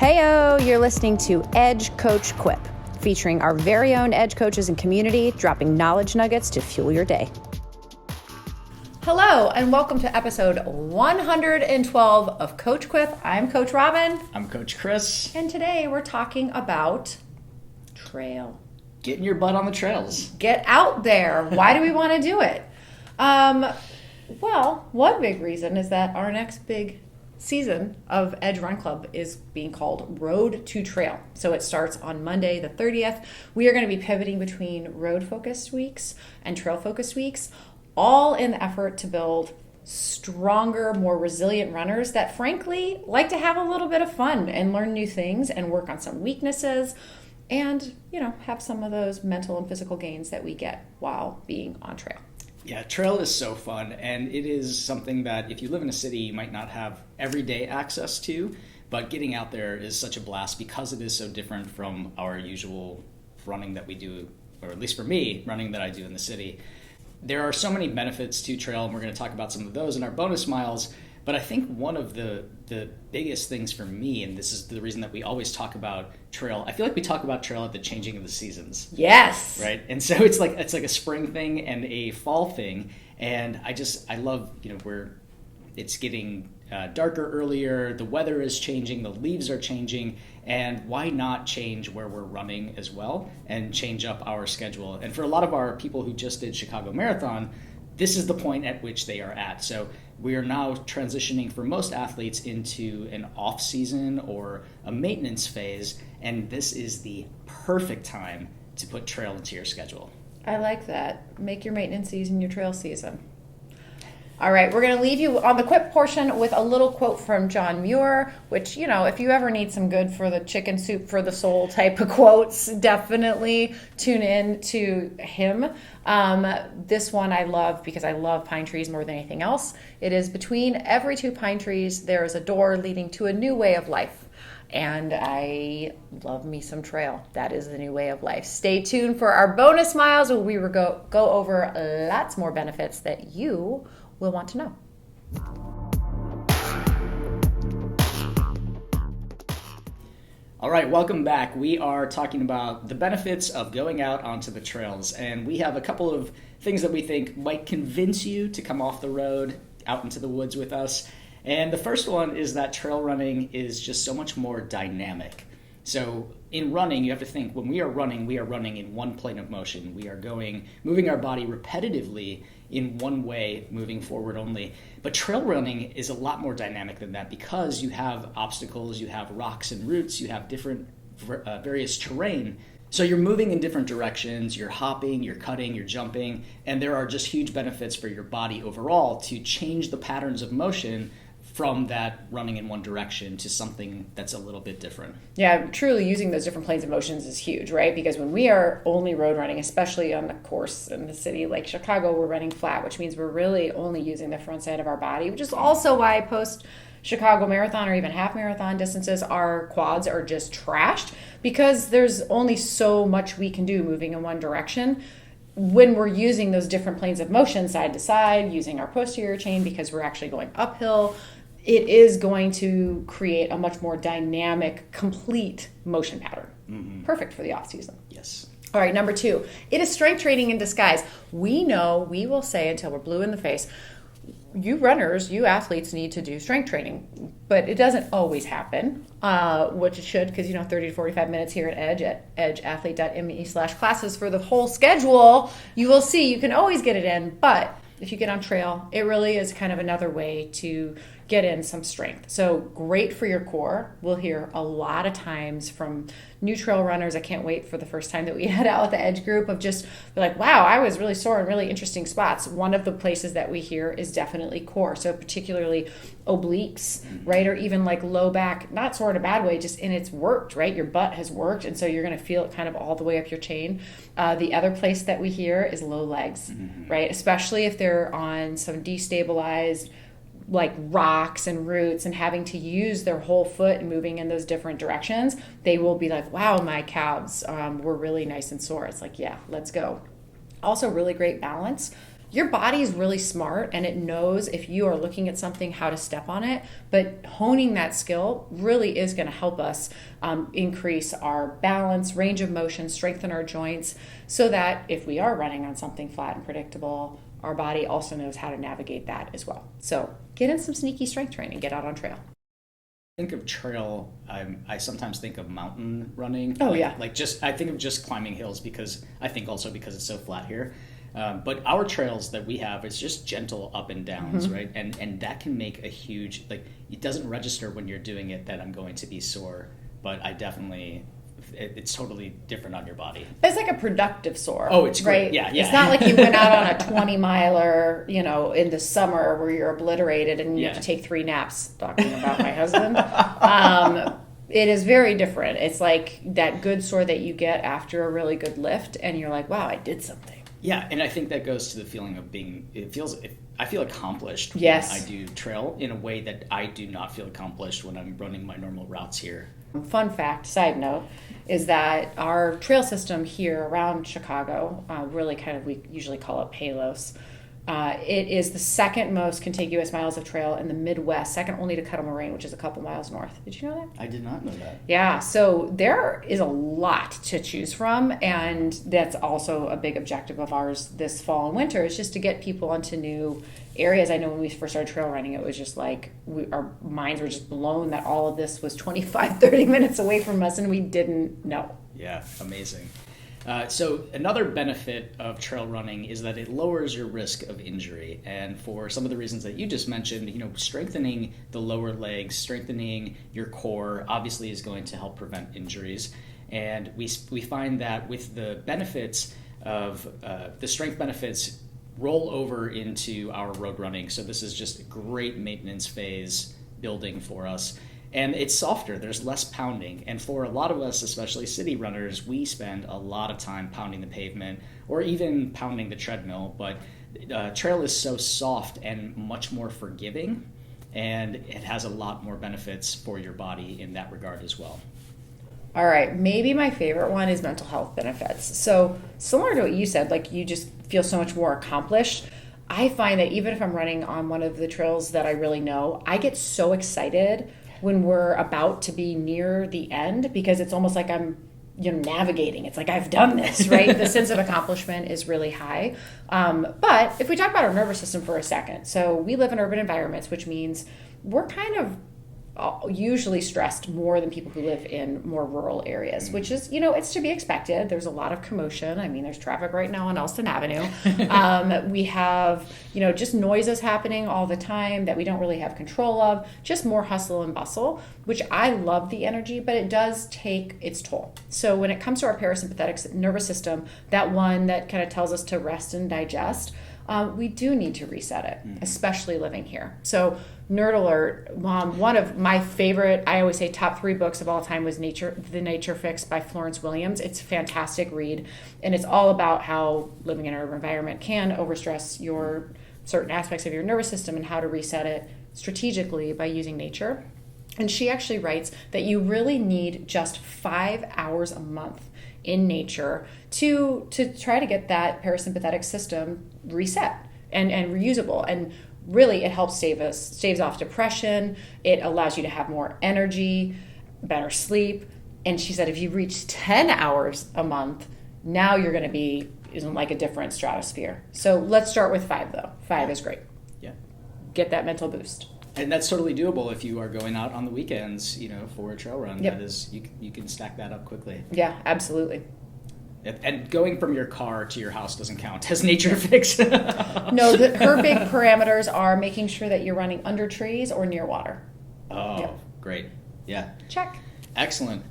Heyo, you're listening to Edge Coach Quip, featuring our very own Edge coaches and community, dropping knowledge nuggets to fuel your day. Hello, and welcome to episode 112 of Coach Quip. I'm Coach Robyn. I'm Coach Chris. And today we're talking about trail. Getting your butt on the trails. Get out there. Why do we want to do it? Well, one big reason is that our next big season of Edge Run Club is being called Road to Trail. So it starts on Monday the 30th. We are going to be pivoting between road-focused weeks and trail-focused weeks, all in the effort to build stronger, more resilient runners that frankly like to have a little bit of fun and learn new things and work on some weaknesses and, have some of those mental and physical gains that we get while being on trail. Yeah, trail is so fun, and it is something that if you live in a city, you might not have everyday access to, but getting out there is such a blast because it is so different from our usual running that we do, or at least for me, running that I do in the city. There are so many benefits to trail, and we're going to talk about some of those in our bonus miles, but I think one of the biggest things for me, and this is the reason that we always talk about trail, I feel like we talk about trail at the changing of the seasons. Yes. Right? And so it's like a spring thing and a fall thing, and I love, where it's getting darker earlier, the weather is changing, the leaves are changing, and why not change where we're running as well and change up our schedule? And for a lot of our people who just did Chicago Marathon, this is the point at which they are at. So we are now transitioning for most athletes into an off season or a maintenance phase, and this is the perfect time to put trail into your schedule. I like that. Make your maintenance season your trail season. All right, we're going to leave you on the quip portion with a little quote from John Muir, which, if you ever need some good for the chicken soup for the soul type of quotes, definitely tune in to him. This one I love because I love pine trees more than anything else. It is, between every two pine trees, there is a door leading to a new way of life. And I love me some trail. That is the new way of life. Stay tuned for our bonus miles where we will go over lots more benefits that you will want to know. All right, welcome back. We are talking about the benefits of going out onto the trails, and we have a couple of things that we think might convince you to come off the road out into the woods with us. And the first one is that trail running is just so much more dynamic. So in running, you have to think, when we are running in one plane of motion. We are moving our body repetitively in one way, moving forward only. But trail running is a lot more dynamic than that because you have obstacles, you have rocks and roots, you have different various terrain. So you're moving in different directions, you're hopping, you're cutting, you're jumping, and there are just huge benefits for your body overall to change the patterns of motion from that running in one direction to something that's a little bit different. Yeah, truly using those different planes of motions is huge, right? Because when we are only road running, especially on a course in the city like Chicago, we're running flat, which means we're really only using the front side of our body, which is also why post Chicago Marathon or even half marathon distances, our quads are just trashed because there's only so much we can do moving in one direction. When we're using those different planes of motion side to side, using our posterior chain because we're actually going uphill, it is going to create a much more dynamic, complete motion pattern. Mm-hmm. Perfect for the off season. Yes. All right, number 2, it is strength training in disguise. We know, we will say until we're blue in the face, you runners, you athletes need to do strength training, but it doesn't always happen, which it should, because 30 to 45 minutes here at Edge, at edgeathlete.me/classes for the whole schedule, you will see you can always get it in, but if you get on trail, it really is kind of another way to get in some strength. So great for your core. We'll hear a lot of times from new trail runners. I can't wait for the first time that we head out with the Edge group of just like, wow, I was really sore in really interesting spots. One of the places that we hear is definitely core. So particularly obliques, right? Or even like low back, not sore in a bad way, just in it's worked, right? Your butt has worked. And so you're going to feel it kind of all the way up your chain. The other place that we hear is low legs, right? Especially if they're on some destabilized like rocks and roots and having to use their whole foot and moving in those different directions, they will be like, wow, my calves were really nice and sore. It's like, yeah, let's go. Also really great balance. your body is really smart and it knows if you are looking at something, how to step on it. But honing that skill really is going to help us increase our balance, range of motion, strengthen our joints, so that if we are running on something flat and predictable, our body also knows how to navigate that as well. So get in some sneaky strength training, get out on trail. Think of trail, I sometimes think of mountain running. Oh, I think of just climbing hills, because I think also because it's so flat here. But our trails that we have, it's just gentle up and downs, right? And that can make a huge, it doesn't register when you're doing it that I'm going to be sore, but it's totally different on your body. It's like a productive sore. Oh, it's great. Right? Yeah. It's not like you went out on a 20-miler, in the summer where you're obliterated and you have to take 3 naps, talking about my husband. It is very different. It's like that good sore that you get after a really good lift, and you're like, wow, I did something. Yeah, and I think that goes to the feeling of I feel accomplished when I do trail in a way that I do not feel accomplished when I'm running my normal routes here. Fun fact, side note, is that our trail system here around Chicago, we usually call it Palos. It is the second most contiguous miles of trail in the Midwest, second only to Kettle Moraine, which is a couple miles north. Did you know that? I did not know that. Yeah, so there is a lot to choose from, and that's also a big objective of ours this fall and winter, is just to get people into new areas. I know when we first started trail running, it was just like our minds were just blown that all of this was 25, 30 minutes away from us, and we didn't know. Yeah, amazing. So another benefit of trail running is that it lowers your risk of injury. And for some of the reasons that you just mentioned, strengthening the lower legs, strengthening your core obviously is going to help prevent injuries. And we find that with the benefits of the strength benefits roll over into our road running. So this is just a great maintenance phase building for us. And it's softer, there's less pounding. And for a lot of us, especially city runners, we spend a lot of time pounding the pavement or even pounding the treadmill. But trail is so soft and much more forgiving, and it has a lot more benefits for your body in that regard as well. All right, maybe my favorite one is mental health benefits. So similar to what you said, you just feel so much more accomplished. I find that even if I'm running on one of the trails that I really know, I get so excited when we're about to be near the end, because it's almost like I'm navigating. It's like I've done this, right? The sense of accomplishment is really high. But if we talk about our nervous system for a second, so we live in urban environments, which means we're kind of usually stressed more than people who live in more rural areas, which is, it's to be expected. There's a lot of commotion. I mean, there's traffic right now on Elston Avenue. We have, just noises happening all the time that we don't really have control of, just more hustle and bustle, which I love the energy, but it does take its toll. So when it comes to our parasympathetic nervous system, that one that kind of tells us to rest and digest, we do need to reset it, especially living here. So nerd alert, one of my favorite, I always say top 3 books of all time was The Nature Fix by Florence Williams. It's a fantastic read, and it's all about how living in an urban environment can overstress your certain aspects of your nervous system and how to reset it strategically by using nature. And she actually writes that you really need just 5 hours a month in nature to try to get that parasympathetic system reset and reusable. And really, it helps staves off depression. It allows you to have more energy, better sleep. And she said if you reach 10 hours a month, now you're going to be in like a different stratosphere. So let's start with 5, though. 5 is great. Yeah. Get that mental boost. And that's totally doable if you are going out on the weekends, for a trail run. Yep. That is, you can stack that up quickly. Yeah, absolutely. And going from your car to your house doesn't count as nature fix. No, her big parameters are making sure that you're running under trees or near water. Oh, yep. Great. Yeah. Check. Excellent.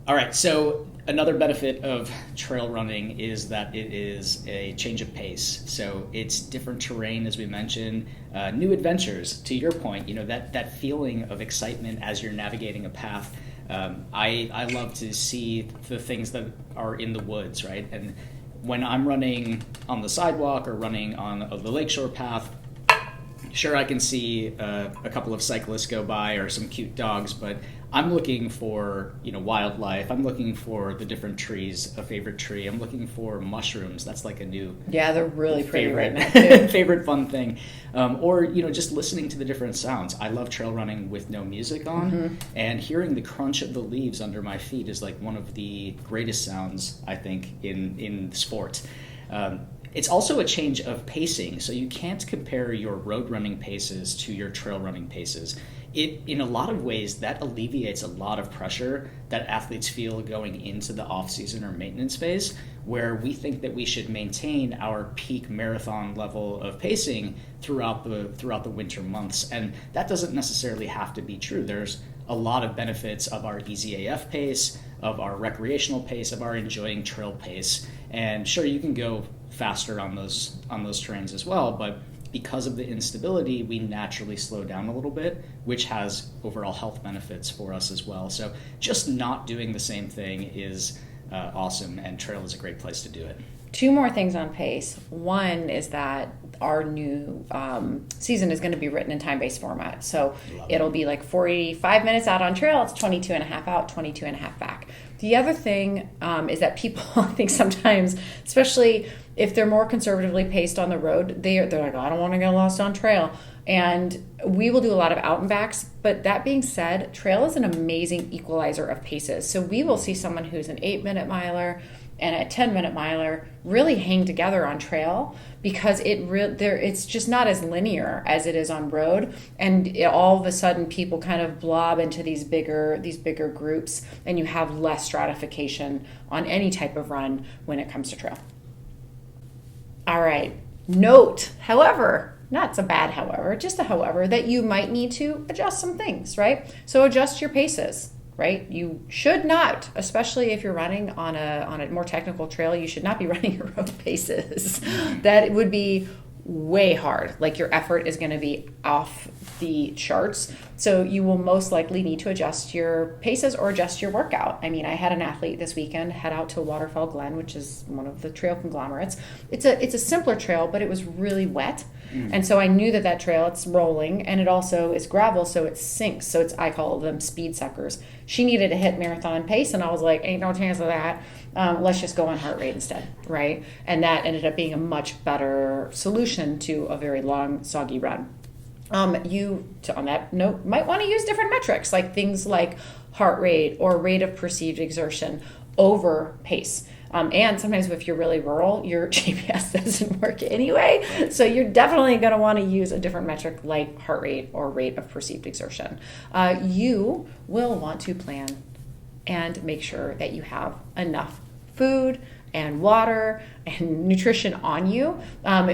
All right, so another benefit of trail running is that it is a change of pace. So it's different terrain, as we mentioned, new adventures. To your point, that feeling of excitement as you're navigating a path. I love to see the things that are in the woods, right? And when I'm running on the sidewalk or running on the lakeshore path, Sure, I can see a couple of cyclists go by or some cute dogs, but I'm looking for, wildlife. I'm looking for the different trees, a favorite tree. I'm looking for mushrooms. That's like a new Yeah, they're really pretty right now, too. favorite fun thing. Or, just listening to the different sounds. I love trail running with no music on, and hearing the crunch of the leaves under my feet is like one of the greatest sounds, I think, in sport. It's also a change of pacing, so you can't compare your road running paces to your trail running paces. In a lot of ways, that alleviates a lot of pressure that athletes feel going into the off-season or maintenance phase, where we think that we should maintain our peak marathon level of pacing throughout the winter months, and that doesn't necessarily have to be true. There's a lot of benefits of our easy AF pace, of our recreational pace, of our enjoying trail pace, and sure, you can go faster on those terrains as well, but because of the instability, we naturally slow down a little bit, which has overall health benefits for us as well. So just not doing the same thing is awesome, and trail is a great place to do it. 2 more things on pace. One is that our new season is going to be written in time-based format. So it'll be like 45 minutes out on trail, it's 22 and a half out, 22 and a half back. The other thing is that people, I think sometimes, especially if they're more conservatively paced on the road, they're like, I don't want to get lost on trail. And we will do a lot of out and backs. But that being said, trail is an amazing equalizer of paces. So we will see someone who's an 8-minute miler and a 10-minute miler really hang together on trail, because it's just not as linear as it is on road, and all of a sudden people kind of blob into these bigger groups, and you have less stratification on any type of run when it comes to trail. All right, note, however, not so bad however, just a however, that you might need to adjust some things, right? So adjust your paces. Right? You should not, especially if you're running on a more technical trail, you should not be running your road paces. That would be way hard. Like, your effort is going to be off the charts. So you will most likely need to adjust your paces or adjust your workout. I mean, I had an athlete this weekend head out to Waterfall Glen, which is one of the trail conglomerates. It's a simpler trail, but it was really wet. And so I knew that trail, it's rolling, and it also is gravel, so it sinks. So I call them speed suckers. She needed to hit marathon pace, and I was like, ain't no chance of that. Let's just go on heart rate instead, right? And that ended up being a much better solution to a very long, soggy run. You, on that note, might want to use different metrics, like things like heart rate or rate of perceived exertion over pace. And sometimes if you're really rural, your GPS doesn't work anyway. So you're definitely going to want to use a different metric like heart rate or rate of perceived exertion. You will want to plan and make sure that you have enough food and water and nutrition on you.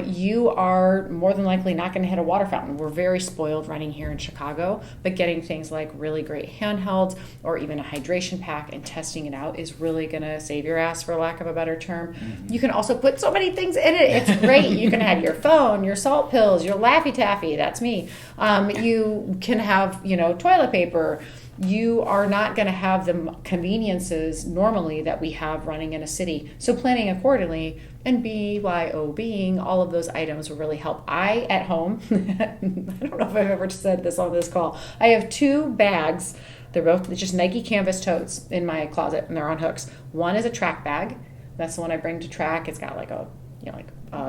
You are more than likely not going to hit a water fountain. We're very spoiled running here in Chicago, but getting things like really great handhelds or even a hydration pack and testing it out is really going to save your ass, for lack of a better term. You can also put so many things in it. It's great. You can have your phone, your salt pills, your Laffy Taffy. That's me. You can have, toilet paper. You are not going to have the conveniences normally that we have running in a city. So planning accordingly and BYOBing all of those items will really help. I, at home, I don't know if I've ever said this on this call, I have 2 bags. They're both just Nike canvas totes in my closet, and they're on hooks. One is a track bag. That's the one I bring to track. It's got like a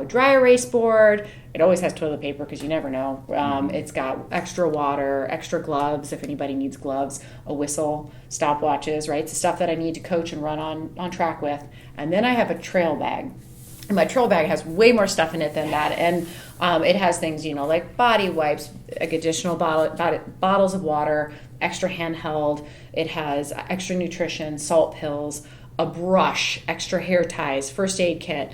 dry erase board. It always has toilet paper because you never know. It's got extra water, extra gloves if anybody needs gloves, a whistle, stopwatches, right? It's the stuff that I need to coach and run on track with. And then I have a trail bag. And my trail bag has way more stuff in it than that. And it has things, like body wipes, like additional bottles of water, extra handheld. It has extra nutrition, salt pills, a brush, extra hair ties, first aid kit.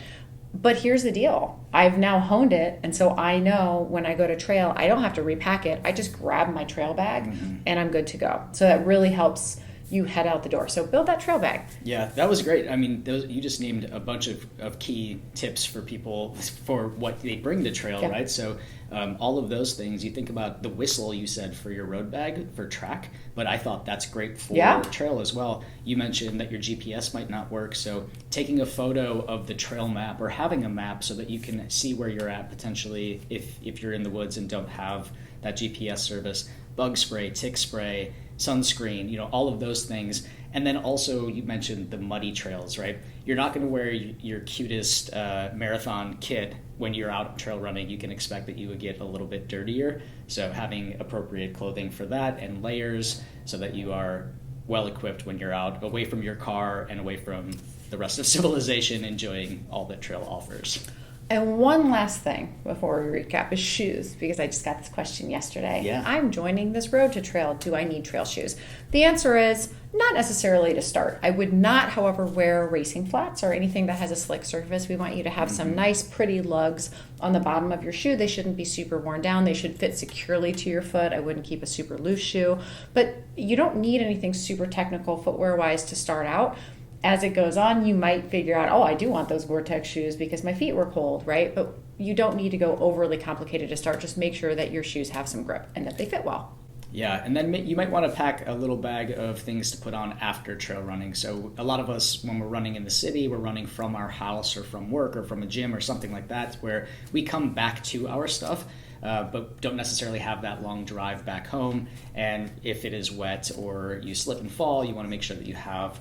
But here's the deal. I've now honed it, and so I know when I go to trail, I don't have to repack it. I just grab my trail bag, and I'm good to go. So that really helps you head out the door. So build that trail bag. Yeah, that was great. I mean, you just named a bunch of key tips for people for what they bring to trail, Yeah. right? So all of those things, you think about the whistle you said for your road bag for track, but I thought that's great for trail as well. You mentioned that your GPS might not work, so taking a photo of the trail map or having a map so that you can see where you're at potentially if you're in the woods and don't have that GPS service, bug spray, tick spray, sunscreen, all of those things. And then also you mentioned the muddy trails, right? You're not going to wear your cutest marathon kit when you're out trail running. You can expect that you would get a little bit dirtier. So having appropriate clothing for that and layers so that you are well equipped when you're out away from your car and away from the rest of civilization, enjoying all that trail offers. And one last thing before we recap is shoes, because I just got this question yesterday. Yeah. I'm joining this road to trail. Do I need trail shoes? The answer is not necessarily to start. I would not, however, wear racing flats or anything that has a slick surface. We want you to have some nice, pretty lugs on the bottom of your shoe. They shouldn't be super worn down. They should fit securely to your foot. I wouldn't keep a super loose shoe. But you don't need anything super technical footwear-wise to start out. As it goes on, you might figure out, I do want those Gore-Tex shoes because my feet were cold, right? But you don't need to go overly complicated to start. Just make sure that your shoes have some grip and that they fit well. Yeah, and then you might want to pack a little bag of things to put on after trail running. So a lot of us, when we're running in the city, we're running from our house or from work or from a gym or something like that, where we come back to our stuff, but don't necessarily have that long drive back home. And if it is wet or you slip and fall, you want to make sure that you have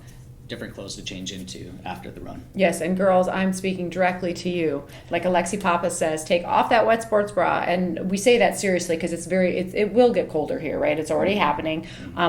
different clothes to change into after the run. Yes, and girls, I'm speaking directly to you. Like Alexi Papa says, take off that wet sports bra. And we say that seriously because it will get colder here, right? It's already happening.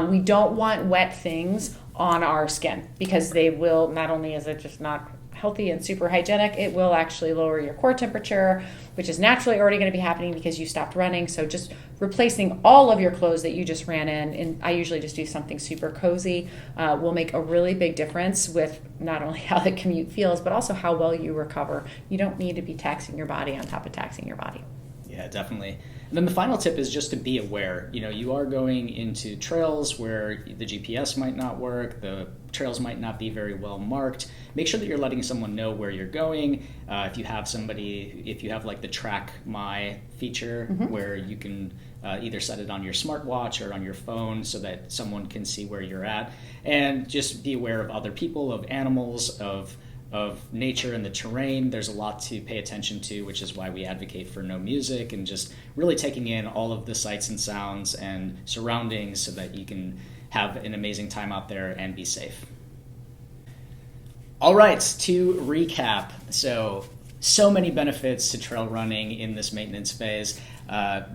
We don't want wet things on our skin because they will, not only is it just not healthy and super hygienic, it will actually lower your core temperature, which is naturally already going to be happening because you stopped running. So just replacing all of your clothes that you just ran in, and I usually just do something super cozy, will make a really big difference with not only how the commute feels, but also how well you recover. You don't need to be taxing your body on top of taxing your body. Yeah, definitely. And then the final tip is just to be aware. You are going into trails where the GPS might not work, the trails might not be very well marked. Make sure that you're letting someone know where you're going. If you have like the Track My feature where you can either set it on your smartwatch or on your phone so that someone can see where you're at. And just be aware of other people, of animals, of nature and the terrain. There's a lot to pay attention to, which is why we advocate for no music and just really taking in all of the sights and sounds and surroundings so that you can have an amazing time out there and be safe. All right, to recap, so many benefits to trail running in this maintenance phase.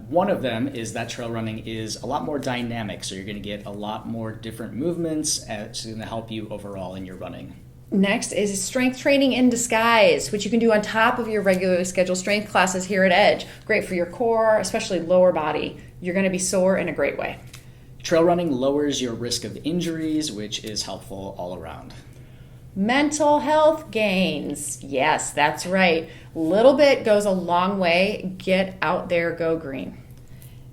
One of them is that trail running is a lot more dynamic, so you're going to get a lot more different movements. It's going to help you overall in your running. Next is strength training in disguise, which you can do on top of your regularly scheduled strength classes here at Edge. Great for your core, especially lower body. You're going to be sore in a great way. Trail running lowers your risk of injuries, which is helpful all around. Mental health gains. Yes, that's right. Little bit goes a long way. Get out there, go green.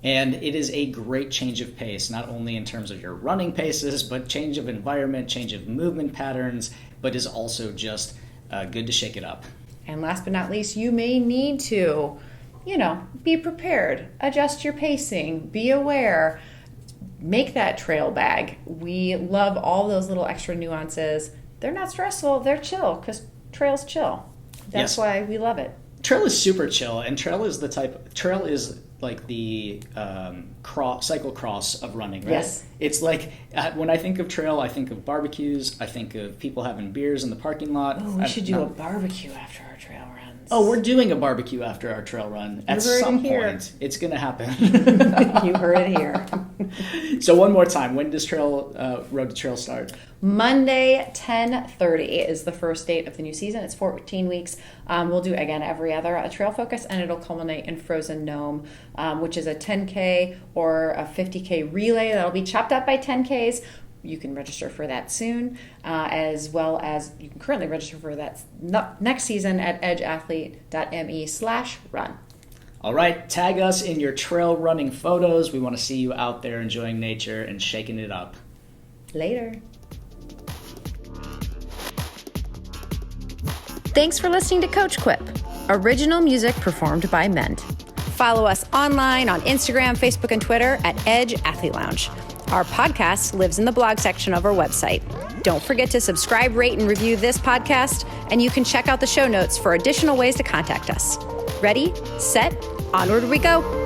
And it is a great change of pace, not only in terms of your running paces, but change of environment, change of movement patterns, but is also just good to shake it up. And last but not least, you may need to, be prepared, adjust your pacing, be aware, make that trail bag. We love all those little extra nuances. They're not stressful, they're chill, because trail's chill. That's why we love it. Trail is super chill, and trail is like the cyclocross of running, right? Yes. It's like when I think of trail, I think of barbecues. I think of people having beers in the parking lot. Oh, we should do a barbecue after our trail runs. Oh, we're doing a barbecue after our trail run. At some point, it's going to happen. You heard it here. So one more time, when does Road to Trail start? Monday, 10:30 is the first date of the new season. It's 14 weeks. We'll do, again, every other trail focus, and it'll culminate in Frozen Gnome, which is a 10K or a 50K relay that'll be chopped up by 10Ks. You can register for that soon, as well as you can currently register for that next season at edgeathlete.me/run. All right, tag us in your trail running photos. We want to see you out there enjoying nature and shaking it up. Later. Thanks for listening to Coach Quip, original music performed by Ment. Follow us online on Instagram, Facebook, and Twitter at Edge Athlete Lounge. Our podcast lives in the blog section of our website. Don't forget to subscribe, rate, and review this podcast, and you can check out the show notes for additional ways to contact us. Ready, set, onward we go.